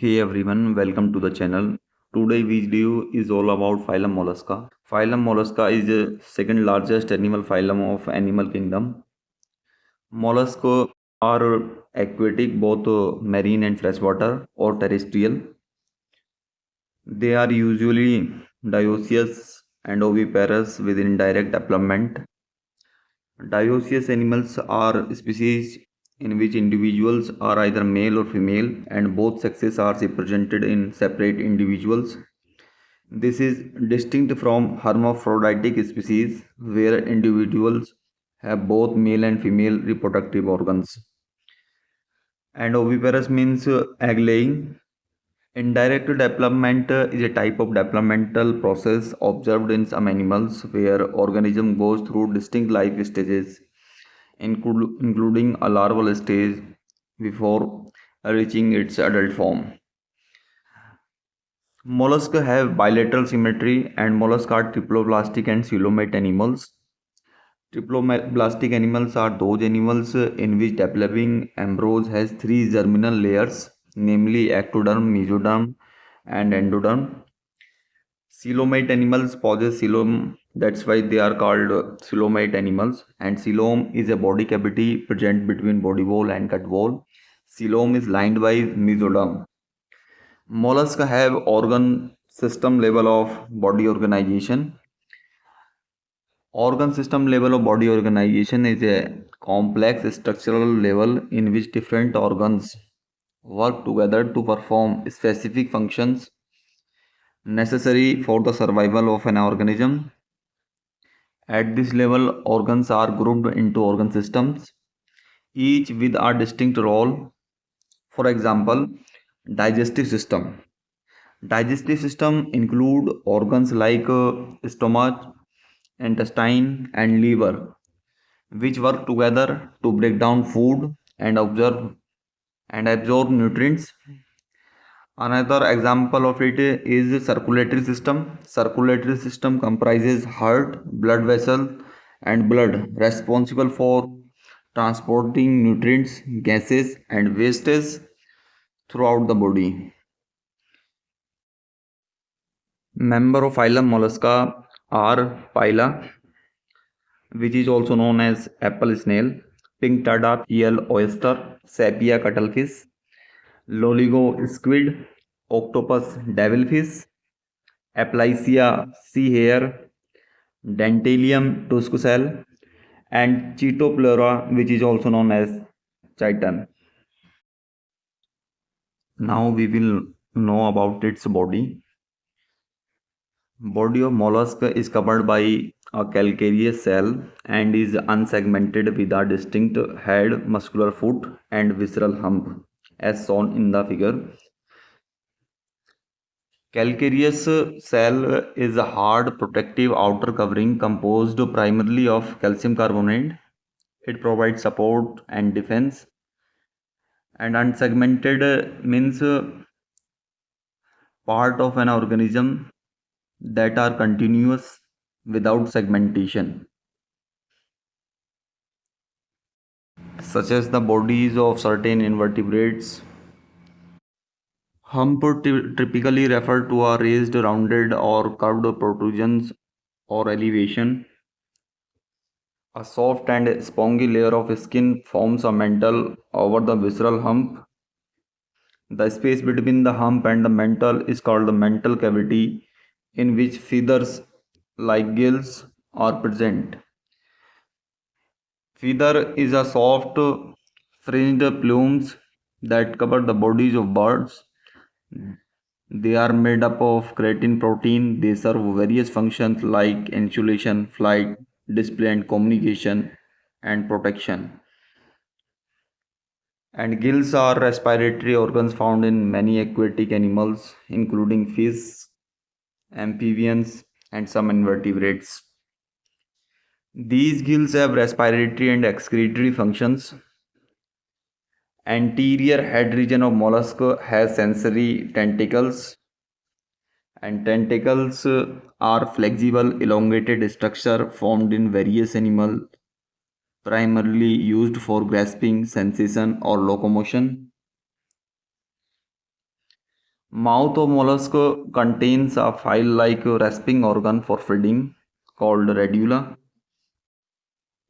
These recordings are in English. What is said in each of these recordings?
Hey everyone, welcome to the channel. Today video is all about phylum Mollusca. Phylum Mollusca is the second largest animal phylum of animal kingdom. Mollusks are aquatic, both marine and freshwater or terrestrial. They are usually dioecious and oviparous with indirect development. Dioecious animals are species in which individuals are either male or female and both sexes are represented in separate individuals. This is distinct from hermaphroditic species where individuals have both male and female reproductive organs. And oviparous means egg laying. Indirect development is a type of developmental process observed in some animals where organism goes through distinct life stages, including a larval stage before reaching its adult form. Mollusks have bilateral symmetry and mollusks are triploblastic and coelomate animals. Triploblastic animals are those animals in which developing embryos has three germinal layers, namely ectoderm, mesoderm, and endoderm. Coelomate animals possess coelom, that's why they are called coelomate animals. And coelom is a body cavity present between body wall and gut wall. Coelom is lined by mesoderm. Mollusks have organ system level of body organization. Organ system level of body organization is a complex structural level in which different organs work together to perform specific functions necessary for the survival of an organism. At this level, organs are grouped into organ systems, each with a distinct role. For example, digestive system. Digestive system include organs like stomach, intestine, and liver, which work together to break down food and absorb nutrients. Another example of it is circulatory system. Circulatory system comprises heart, blood vessel, and blood responsible for transporting nutrients, gases, and wastes throughout the body. Member of phylum Mollusca are Phyla, which is also known as apple snail, pink tada eel oyster, sepia cuttlefish, loligo squid, octopus devilfish, Aplysia sea hare, Dentalium tuscocell, and Chaetopleura, which is also known as chiton. Now we will know about its body. Body of mollusk is covered by a calcareous shell and is unsegmented with a distinct head, muscular foot, and visceral hump, as shown in the figure. Calcareous shell is a hard protective outer covering composed primarily of calcium carbonate. It provides support and defense. And unsegmented means part of an organism that are continuous without segmentation, such as the bodies of certain invertebrates. Hump typically refer to a raised, rounded, or curved protrusions or elevation. A soft and spongy layer of skin forms a mantle over the visceral hump. The space between the hump and the mantle is called the mantle cavity, in which feathers like gills are present. Feather is a soft fringed plumes that cover the bodies of birds. They are made up of keratin protein. They serve various functions like insulation, flight, display and communication, and protection. And gills are respiratory organs found in many aquatic animals, including fish, amphibians, and some invertebrates. These gills have respiratory and excretory functions. Anterior head region of mollusk has sensory tentacles, and tentacles are flexible elongated structure formed in various animals, primarily used for grasping, sensation or locomotion. Mouth of mollusk contains a file-like rasping organ for feeding called radula.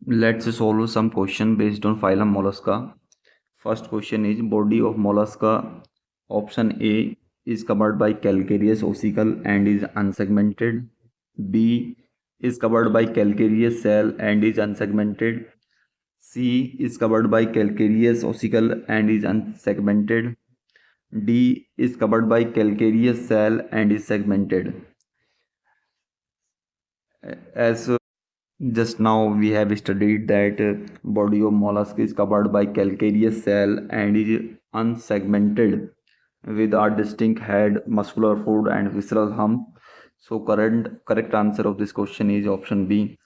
Let's solve some question based on phylum Mollusca. First question is body of Mollusca. Option A is covered by calcareous ossicle and is unsegmented. B is covered by calcareous cell and is unsegmented. C is covered by calcareous ossicle and is unsegmented. D is covered by calcareous cell and is segmented. As just now we have studied that body of mollusk is covered by calcareous cell and is unsegmented with a distinct head, muscular foot and visceral hump. So correct answer of this question is option B.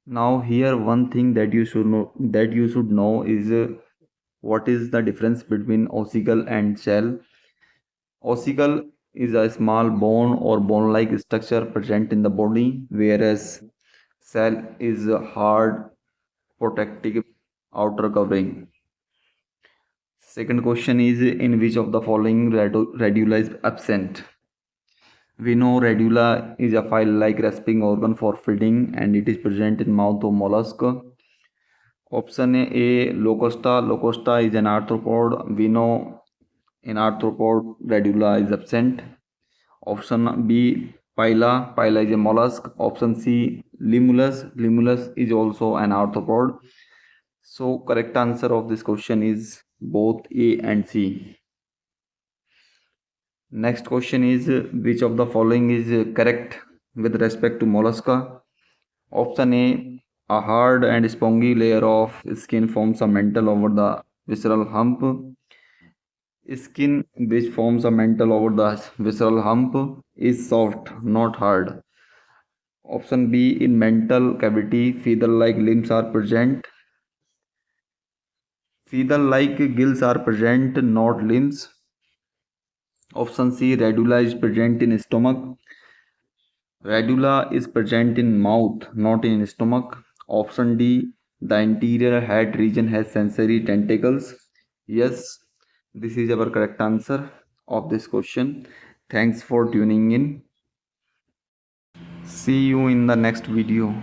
Now here one thing that you should know is what is the difference between ossicle and shell. Ossicle is a small bone or bone-like structure present in the body, whereas cell is a hard protective outer covering. Second question is in which of the following radula is absent? We know radula is a file-like rasping organ for feeding and it is present in mouth of mollusk. Option A, Locusta. Locusta is an arthropod. We know in arthropod radula is absent. Option B, Pila. Pila is a mollusk. Option C, Limulus. Limulus is also an arthropod. So correct answer of this question is both A and C. Next question is which of the following is correct with respect to mollusca? Option A hard and spongy layer of skin forms a mantle over the visceral hump. Skin which forms a mantle over the visceral hump is soft, not hard. Option B, in mantle cavity, feather-like limbs are present. Feather-like gills are present, not limbs. Option C, radula is present in stomach. Radula is present in mouth, not in stomach. Option D, the anterior head region has sensory tentacles. Yes, this is our correct answer of this question. Thanks for tuning in. See you in the next video.